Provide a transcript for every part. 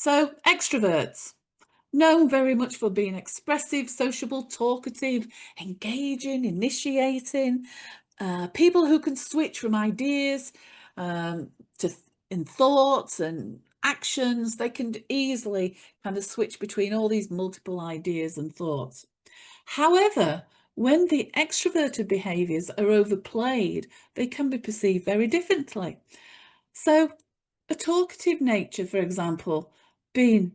So, extroverts, known very much for being expressive, sociable, talkative, engaging, initiating, people who can switch from ideas um, in thoughts and actions. They can easily kind of switch between all these multiple ideas and thoughts. However, when the extroverted behaviors are overplayed, they can be perceived very differently. So, a talkative nature, for example, being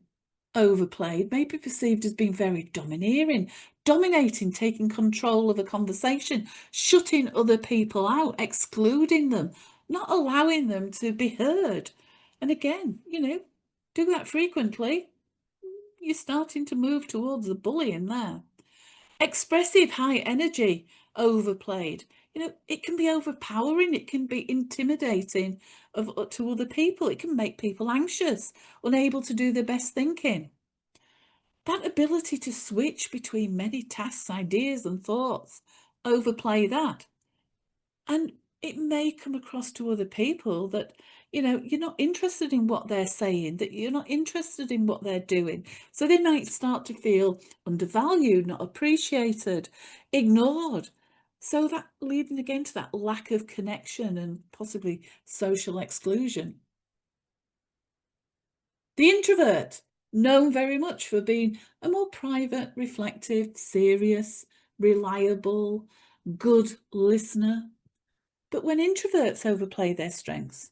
overplayed may be perceived as being very domineering, dominating, taking control of a conversation, shutting other people out, excluding them, not allowing them to be heard. And again, do that frequently, you're starting to move towards the bullying there. Expressive, high energy, overplayed. It can be overpowering, it can be intimidating to other people. It can make people anxious, unable to do their best thinking. That ability to switch between many tasks, ideas, and thoughts, overplay that. And it may come across to other people that, you're not interested in what they're saying, that you're not interested in what they're doing. So they might start to feel undervalued, not appreciated, ignored. So that leading again to that lack of connection and possibly social exclusion. The introvert, known very much for being a more private, reflective, serious, reliable, good listener. But when introverts overplay their strengths,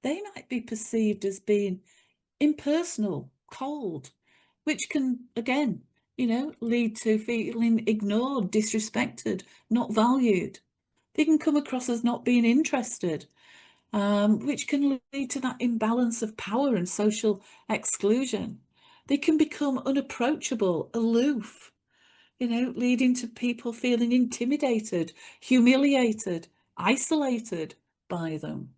they might be perceived as being impersonal, cold, which can, again, lead to feeling ignored, disrespected, not valued. They can come across as not being interested, which can lead to that imbalance of power and social exclusion. They can become unapproachable, aloof, leading to people feeling intimidated, humiliated, isolated by them.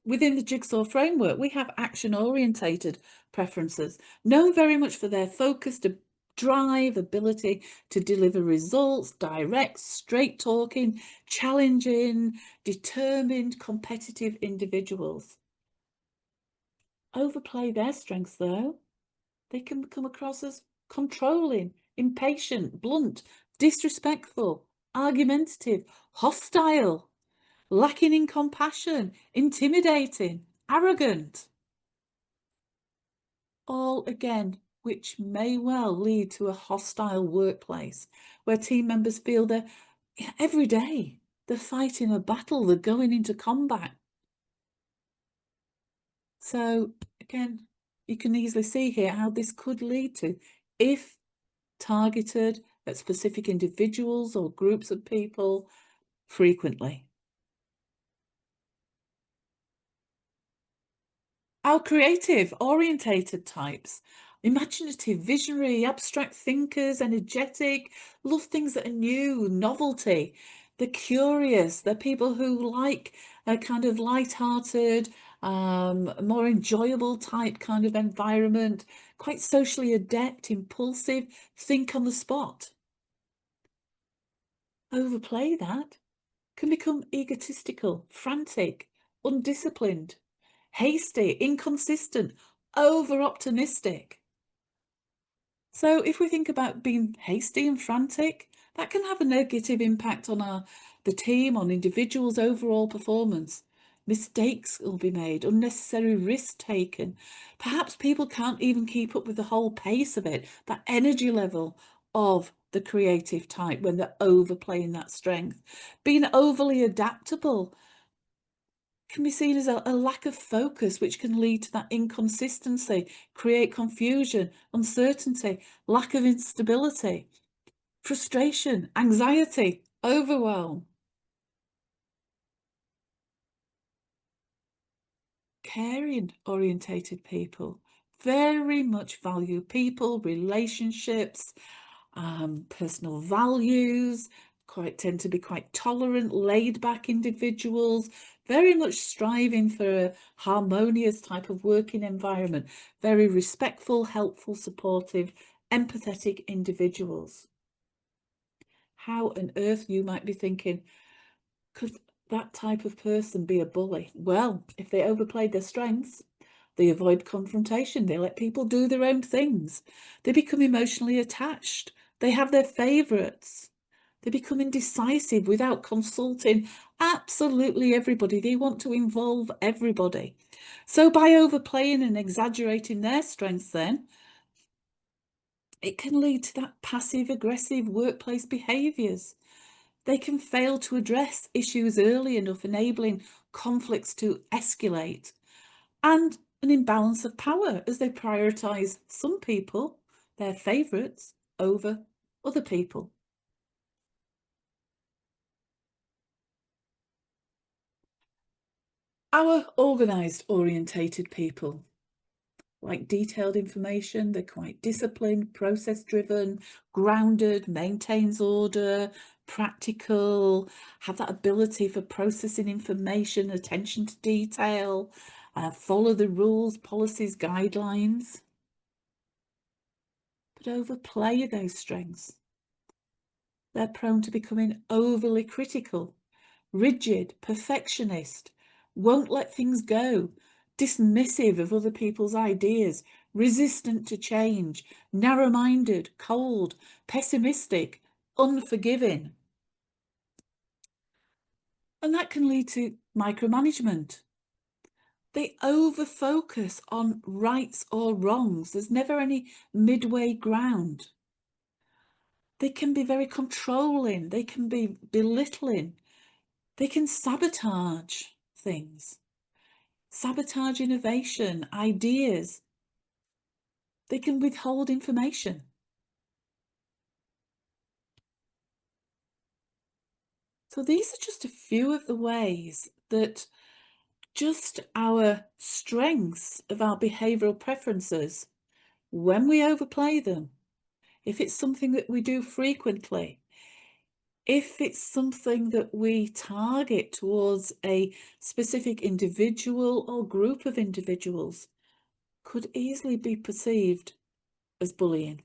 Within the Jigsaw framework, we have action-orientated preferences, known very much for their focus, to drive, ability to deliver results, direct, straight talking, challenging, determined, competitive individuals. Overplay their strengths, though. They can come across as controlling, impatient, blunt, disrespectful, argumentative, hostile, lacking in compassion, intimidating, arrogant. All again, which may well lead to a hostile workplace where team members feel they're every day they're fighting a battle, they're going into combat. So again, you can easily see here how this could lead to, if targeted at specific individuals or groups of people frequently. Our creative, orientated types, imaginative, visionary, abstract thinkers, energetic, love things that are new, novelty. They're curious. They're people who like a kind of light-hearted, more enjoyable type kind of environment, quite socially adept, impulsive, think on the spot. Overplay that, can become egotistical, frantic, undisciplined, hasty, inconsistent, over-optimistic. So if we think about being hasty and frantic, that can have a negative impact on the team, on individuals' overall performance. Mistakes will be made, unnecessary risks taken. Perhaps people can't even keep up with the whole pace of it, that energy level of the creative type when they're overplaying that strength. Being overly adaptable can be seen as a lack of focus, which can lead to that inconsistency, create confusion, uncertainty, lack of instability, frustration, anxiety, overwhelm. Caring orientated people very much value people, relationships, personal values, quite tend to be quite tolerant, laid back individuals, very much striving for a harmonious type of working environment, very respectful, helpful, supportive, empathetic individuals. How on earth, you might be thinking, could that type of person be a bully? Well, if they overplayed their strengths, they avoid confrontation, they let people do their own things, they become emotionally attached, they have their favourites, they become indecisive without consulting absolutely everybody. They want to involve everybody. So by overplaying and exaggerating their strengths, then it can lead to that passive aggressive workplace behaviours. They can fail to address issues early enough, enabling conflicts to escalate, and an imbalance of power as they prioritise some people, their favourites, over other people. Our organised orientated people like detailed information, they're quite disciplined, process driven, grounded, maintains order, practical, have that ability for processing information, attention to detail, follow the rules, policies, guidelines, but overplay those strengths. They're prone to becoming overly critical, rigid, perfectionist, won't let things go, dismissive of other people's ideas, resistant to change, narrow-minded, cold, pessimistic, unforgiving. And that can lead to micromanagement. They over-focus on rights or wrongs. There's never any midway ground. They can be very controlling. They can be belittling. They can sabotage things, sabotage innovation, ideas. They can withhold information. So these are just a few of the ways that just our strengths of our behavioural preferences, when we overplay them, if it's something that we do frequently, if it's something that we target towards a specific individual or group of individuals, could easily be perceived as bullying.